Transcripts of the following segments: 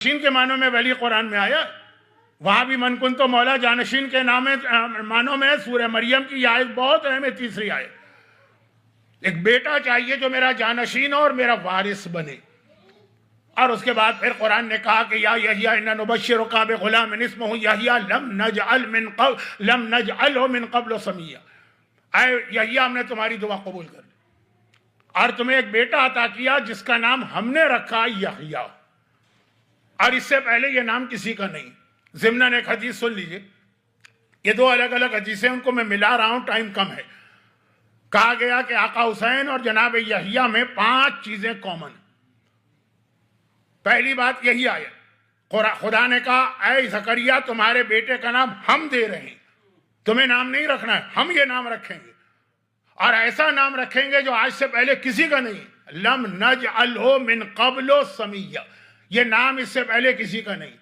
جانشین کے معنوں میں ولی قرآن میں آیا، وہاں بھی من کن تو مولا جانشین کے معنوں میں سورہ مریم کی آیت بہت اہم ہے، تیسری آیت۔ ایک بیٹا چاہیے جو میرا جانشین اور میرا وارث بنے۔ اور اس کے بعد پھر قرآن نے کہا کہ یا یحییٰ انا نبشرک بغلام اسمہ یحییٰ لم نجعلہ من قبل سمیہ، اے یحییٰ ہم نے تمہاری دعا قبول کر لی اور تمہیں ایک بیٹا عطا کیا جس کا نام ہم نے رکھا یحییٰ، اور اس سے پہلے یہ نام کسی کا نہیں۔ ضمناً ایک حدیث سن لیجئے، یہ دو الگ الگ حدیثیں، ان کو میں ملا رہا ہوں، ٹائم کم ہے۔ کہا گیا کہ آقا حسین اور جناب یحییٰ میں 5 چیزیں کامن ہیں۔ پہلی بات یہی آیا، خدا نے کہا اے زکریا تمہارے بیٹے کا نام ہم دے رہے ہیں، تمہیں نام نہیں رکھنا ہے، ہم یہ نام رکھیں گے، اور ایسا نام رکھیں گے جو آج سے پہلے کسی کا نہیں۔ لم نجعلہ من قبل سمیہ، یہ نام اس سے پہلے کسی کا نہیں۔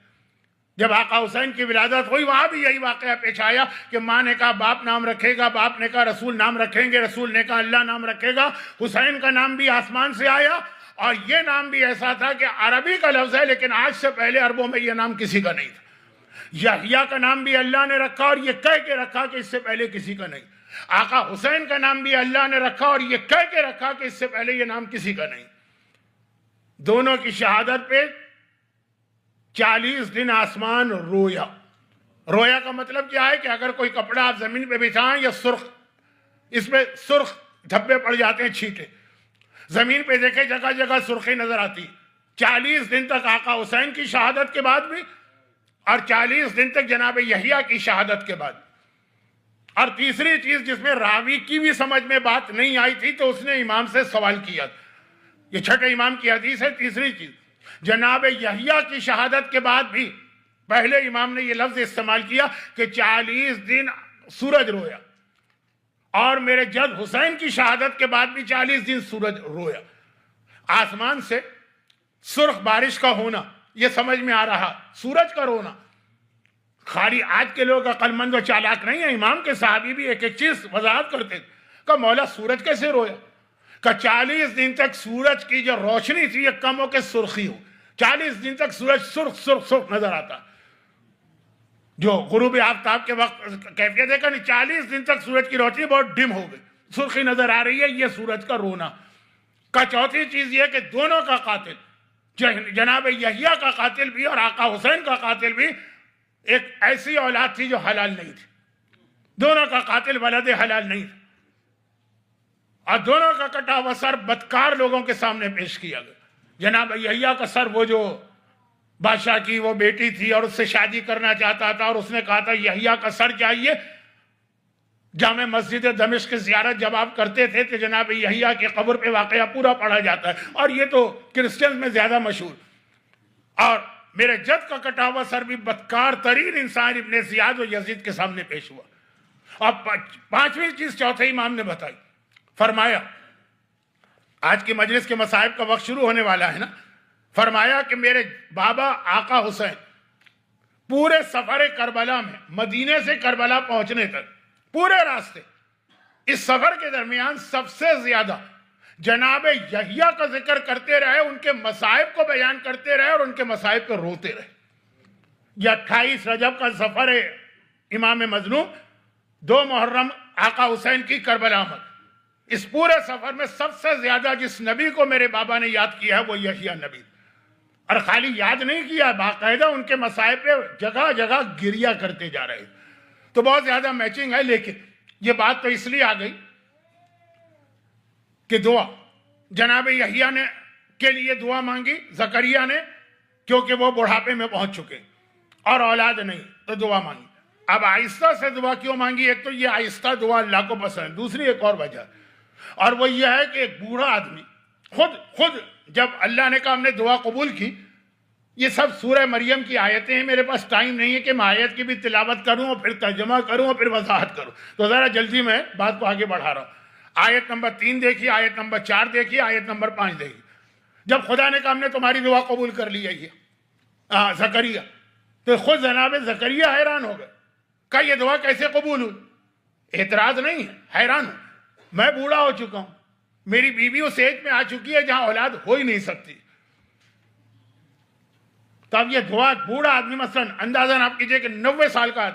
جب آقا حسین کی ولادت ہوئی وہاں بھی یہی واقعہ پیش آیا کہ ماں نے کہا باپ نام رکھے گا، باپ نے کہا رسول نام رکھیں گے، رسول نے کہا اللہ نام رکھے گا۔ حسین کا نام بھی آسمان سے آیا، اور یہ نام بھی ایسا تھا کہ عربی کا لفظ ہے لیکن آج سے پہلے عربوں میں یہ نام کسی کا نہیں تھا۔ یحییٰ کا نام بھی اللہ نے رکھا اور یہ کہہ کے رکھا کہ اس سے پہلے کسی کا نہیں۔ آقا حسین کا نام بھی اللہ نے رکھا اور یہ کہہ کے رکھا کہ اس سے پہلے یہ نام کسی کا نہیں۔ دونوں کی شہادت پہ 40 دن آسمان رویا۔ رویا کا مطلب کیا ہے کہ اگر کوئی کپڑا آپ زمین پہ بچھائیں یا سرخ، اس پہ سرخ دھبے پڑ جاتے ہیں، چھینٹے، زمین پہ دیکھیں جگہ جگہ سرخی نظر آتی۔ 40 دن تک آقا حسین کی شہادت کے بعد بھی، اور 40 دن تک جناب یحییٰ کی شہادت کے بعد۔ اور تیسری چیز جس میں راوی کی بھی سمجھ میں بات نہیں آئی تھی تو اس نے امام سے سوال کیا، یہ چھٹے امام کی حدیث ہے۔ تیسری چیز، جناب یحییٰ کی شہادت کے بعد بھی پہلے امام نے یہ لفظ استعمال کیا کہ 40 دن سورج رویا، اور میرے جد حسین کی شہادت کے بعد بھی 40 دن سورج رویا۔ آسمان سے سرخ بارش کا ہونا یہ سمجھ میں آ رہا، سورج کا رونا۔ خالی آج کے لوگ عقل مند و چالاک نہیں ہیں، امام کے صحابی بھی ایک ایک چیز وضاحت کرتے تھے کہ مولا سورج کیسے رویا؟ کہ 40 دن تک سورج کی جو روشنی تھی یہ کم ہو کے سرخی ہو، 40 دن تک سورج سرخ سرخ سرخ نظر آتا، جو غروب آفتاب کے وقت کیفیت ہے کہ 40 دن تک سورج کی روشنی بہت ڈم ہو گئی، سرخی نظر آ رہی ہے، یہ سورج کا رونا۔ کا چوتھی چیز یہ کہ دونوں کا قاتل، جناب یحییٰ کا قاتل بھی اور آقا حسین کا قاتل بھی، ایک ایسی اولاد تھی جو حلال نہیں تھی، دونوں کا قاتل ولد حلال نہیں تھا، اور دونوں کا کٹا ہوا سر بدکار لوگوں کے سامنے پیش کیا گیا۔ جناب یحییٰ کا سر وہ جو بادشاہ کی وہ بیٹی تھی اور اس سے شادی کرنا چاہتا تھا، اور اس نے کہا تھا یحییٰ کا سر چاہیے۔ جامع مسجد دمشق کی زیارت جب آپ کرتے تھے تو جناب یحییٰ کی قبر پہ واقعہ پورا پڑھا جاتا ہے، اور یہ تو کرسچنز میں زیادہ مشہور۔ اور میرے جد کا کٹا ہوا سر بھی بدکار ترین انسان ابن زیاد و یزید کے سامنے پیش ہوا۔ اور 5ویں چیز چوتھے امام نے بتائی، فرمایا آج کی مجلس کے مصائب کا وقت شروع ہونے والا ہے نا، فرمایا کہ میرے بابا آقا حسین پورے سفر کربلا میں، مدینے سے کربلا پہنچنے تک پورے راستے، اس سفر کے درمیان سب سے زیادہ جناب یحییٰ کا ذکر کرتے رہے، ان کے مصائب کو بیان کرتے رہے اور ان کے مصائب پہ روتے رہے۔ یہ 28 رجب کا سفر ہے امام مظلوم، 2 محرم آقا حسین کی کربلا آمد۔ اس پورے سفر میں سب سے زیادہ جس نبی کو میرے بابا نے یاد کیا ہے وہ یحییٰ نبی، اور خالی یاد نہیں کیا، باقاعدہ ان کے مصائب پہ جگہ جگہ گریہ کرتے جا رہے۔ تو بہت زیادہ میچنگ ہے، لیکن یہ بات تو اس لیے آ گئی کہ دعا جناب یحییٰ نے کے لیے دعا مانگی زکریا نے، کیونکہ وہ بڑھاپے میں پہنچ چکے اور اولاد نہیں، تو دعا مانگی۔ اب آہستہ سے دعا کیوں مانگی؟ ایک تو یہ آہستہ دعا اللہ کو پسند، دوسری ایک اور وجہ، اور وہ یہ ہے کہ ایک بوڑھا آدمی خود جب اللہ نے کہا ہم نے دعا قبول کی، یہ سب سورہ مریم کی آیتیں ہیں، میرے پاس ٹائم نہیں ہے کہ میں آیت کی بھی تلاوت کروں اور پھر ترجمہ کروں اور پھر وضاحت کروں، تو ذرا جلدی میں بات کو آگے بڑھا رہا ہوں۔ آیت نمبر 3 دیکھیے، آیت نمبر 4 دیکھیے، آیت نمبر 5 دیکھیے۔ جب خدا نے کہا ہم نے تمہاری دعا قبول کر لی ہے زکریا، تو خود جناب زکریا حیران ہو گئے کہ یہ دعا کیسے قبول ہوئی؟ اعتراض نہیں ہے، حیران ہوں، میں بوڑھا ہو چکا ہوں، میری بیوی اس ایج میں آ چکی ہے جہاں اولاد ہو ہی نہیں سکتی، تو اب یہ بوڑھا آدمی مثلاً اندازاً آپ کیجئے کہ 90 سال کا